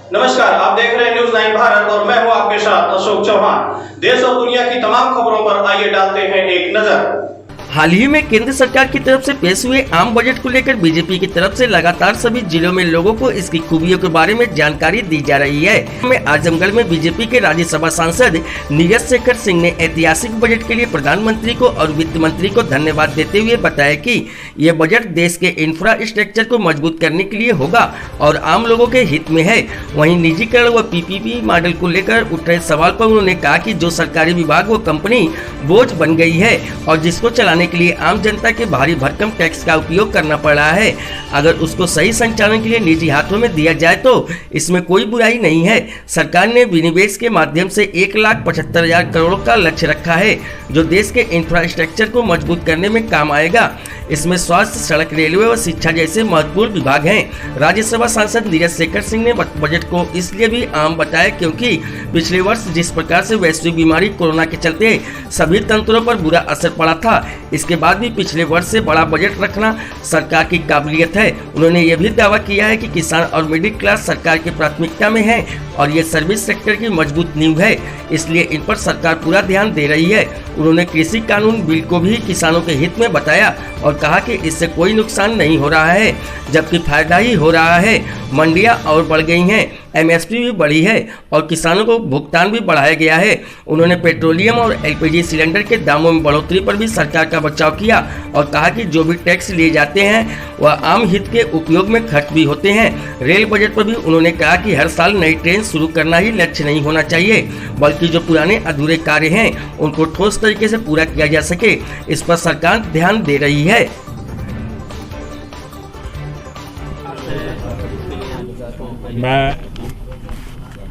नमस्कार, आप देख रहे हैं न्यूज़ 9 भारत और मैं हूं आपके साथ अशोक चौहान। देश और दुनिया की तमाम खबरों पर आइए डालते हैं एक नजर। हाल ही में केंद्र सरकार की तरफ से पेश हुए आम बजट को लेकर बीजेपी की तरफ से लगातार सभी जिलों में लोगों को इसकी खूबियों के बारे में जानकारी दी जा रही है। में आजमगढ़ में बीजेपी के राज्यसभा सांसद नीरज शेखर सिंह ने ऐतिहासिक बजट के लिए प्रधानमंत्री को और वित्त मंत्री को धन्यवाद देते हुए बताया कि ये बजट देश के इंफ्रास्ट्रक्चर को मजबूत करने के लिए होगा और आम लोगों के हित में है। वहीं निजीकरण व पीपीपी मॉडल को लेकर उठ रहे सवाल पर उन्होंने कहा कि जो सरकारी विभाग व कंपनी बोझ बन गई है और जिसको चलाने के लिए आम जनता के भारी भरकम टैक्स का उपयोग करना पड़ रहा है, अगर उसको सही संचालन के लिए निजी हाथों में दिया जाए तो इसमें कोई बुराई नहीं है। सरकार ने विनिवेश के माध्यम से 1,75,000 करोड़ का लक्ष्य रखा है जो देश के इंफ्रास्ट्रक्चर को मजबूत करने में काम आएगा। इसमें स्वास्थ्य, सड़क, रेलवे व शिक्षा जैसे महत्वपूर्ण विभाग हैं। राज्यसभा सांसद नीरज शेखर सिंह ने बजट को इसलिए भी आम बताया क्योंकि पिछले वर्ष जिस प्रकार से वैश्विक बीमारी कोरोना के चलते सभी तंत्रों पर बुरा असर पड़ा था, इसके बाद भी पिछले वर्ष से बड़ा बजट रखना सरकार की काबिलियत है। उन्होंने ये भी दावा किया है कि किसान और मिडिल क्लास सरकार की प्राथमिकता में है और ये सर्विस सेक्टर की मजबूत नींव है, इसलिए इन पर सरकार पूरा ध्यान दे रही है। उन्होंने कृषि कानून बिल को भी किसानों के हित में बताया और कहा कि इससे कोई नुकसान नहीं हो रहा है जबकि फायदा ही हो रहा है। मंडियां और बढ़ गई हैं, एमएसपी भी बढ़ी है और किसानों को भुगतान भी बढ़ाया गया है। उन्होंने पेट्रोलियम और एलपीजी सिलेंडर के दामों में बढ़ोतरी पर भी सरकार का बचाव किया और कहा कि जो भी टैक्स लिए जाते हैं वह आम हित के उपयोग में खर्च भी होते हैं। रेल बजट पर भी उन्होंने कहा कि हर साल नई ट्रेन शुरू करना ही लक्ष्य नहीं होना चाहिए, बल्कि जो पुराने अधूरे कार्य हैं उनको ठोस तरीके से पूरा किया जा सके, इस पर सरकार ध्यान दे रही है।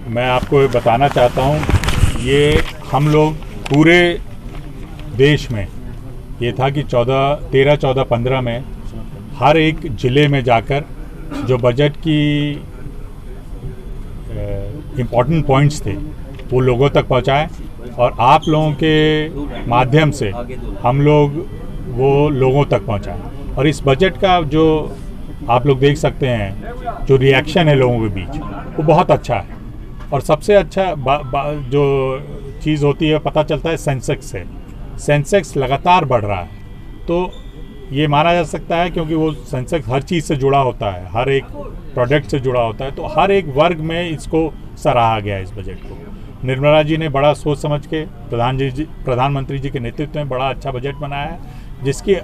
मैं आपको बताना चाहता हूँ, ये हम लोग पूरे देश में ये था कि 13, 14, 15 में हर एक ज़िले में जाकर जो बजट की इम्पोर्टेंट पॉइंट्स थे वो लोगों तक पहुँचाएं और आप लोगों के माध्यम से हम लोग वो लोगों तक पहुँचाएं। और इस बजट का जो आप लोग देख सकते हैं जो रिएक्शन है लोगों के बीच वो बहुत अच्छा है। और सबसे अच्छा जो चीज़ होती है पता चलता है सेंसेक्स से। सेंसेक्स लगातार बढ़ रहा है, तो ये माना जा सकता है क्योंकि वो सेंसेक्स हर चीज़ से जुड़ा होता है, हर एक प्रोडक्ट से जुड़ा होता है, तो हर एक वर्ग में इसको सराहा गया है। इस बजट को निर्मला जी ने बड़ा सोच समझ के प्रधानमंत्री जी के नेतृत्व में बड़ा अच्छा बजट बनाया है, जिसकी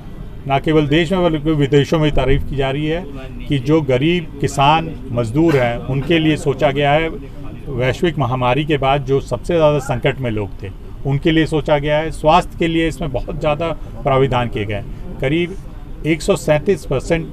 न केवल देश में बल्कि विदेशों में तारीफ की जा रही है कि जो गरीब किसान मजदूर हैं उनके लिए सोचा गया है। वैश्विक महामारी के बाद जो सबसे ज़्यादा संकट में लोग थे उनके लिए सोचा गया है। स्वास्थ्य के लिए इसमें बहुत ज़्यादा प्राविधान किए गए, करीब 137%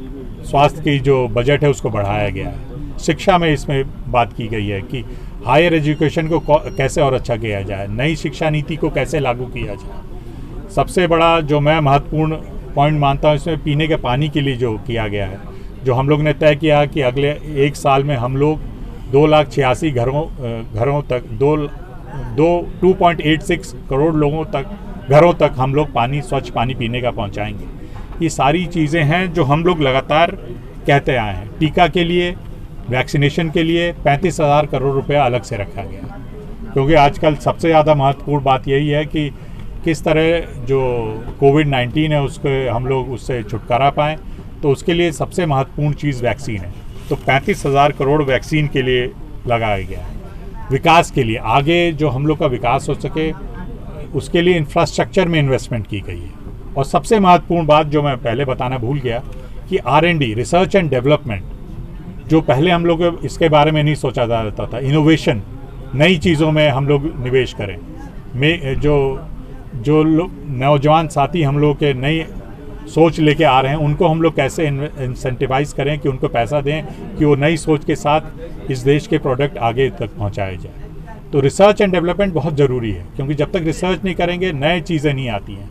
स्वास्थ्य की जो बजट है उसको बढ़ाया गया है। शिक्षा में इसमें बात की गई है कि हायर एजुकेशन को कैसे और अच्छा किया जाए, नई शिक्षा नीति को कैसे लागू किया जाए। सबसे बड़ा जो मैं महत्वपूर्ण पॉइंट मानता हूँ इसमें पीने के पानी के लिए जो किया गया है, जो हम लोग ने तय किया कि अगले एक साल में हम लोग 2,86,000 घरों तक 2.86 करोड़ घरों तक हम लोग स्वच्छ पानी पीने का पहुंचाएंगे। ये सारी चीज़ें हैं जो हम लोग लगातार कहते आए हैं। टीका के लिए, वैक्सीनेशन के लिए 35,000 करोड़ रुपया अलग से रखा गया, क्योंकि आजकल सबसे ज़्यादा महत्वपूर्ण बात यही है कि किस तरह जो कोविड-19 है उसके हम लोग उससे छुटकारा पाएँ, तो उसके लिए सबसे महत्वपूर्ण चीज़ वैक्सीन है। तो 35,000 करोड़ वैक्सीन के लिए लगाया गया है। विकास के लिए, आगे जो हम लोग का विकास हो सके उसके लिए इंफ्रास्ट्रक्चर में इन्वेस्टमेंट की गई है। और सबसे महत्वपूर्ण बात जो मैं पहले बताना भूल गया कि R&D, रिसर्च एंड डेवलपमेंट, जो पहले हम लोग इसके बारे में नहीं सोचा जाता था, इनोवेशन, नई चीज़ों में हम लोग निवेश करें। जो नौजवान साथी हम लोग के नई सोच लेके आ रहे हैं उनको हम लोग कैसे इंसेंटिवाइज करें कि उनको पैसा दें कि वो नई सोच के साथ इस देश के प्रोडक्ट आगे तक पहुंचाए जाए। तो रिसर्च एंड डेवलपमेंट बहुत ज़रूरी है, क्योंकि जब तक रिसर्च नहीं करेंगे नए चीज़ें नहीं आती हैं।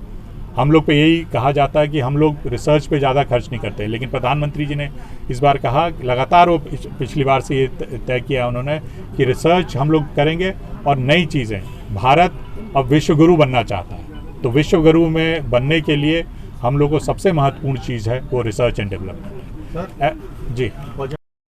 हम लोग पे यही कहा जाता है कि हम लोग रिसर्च पे ज़्यादा खर्च नहीं करते, लेकिन प्रधानमंत्री जी ने इस बार कहा, लगातार वो पिछली बार से ये तय किया उन्होंने कि रिसर्च हम लोग करेंगे और नई चीज़ें। भारत अब विश्वगुरु बनना चाहता है, तो विश्वगुरु में बनने के लिए हम लोग को सबसे महत्वपूर्ण चीज़ है वो रिसर्च एंड डेवलपमेंट। जी।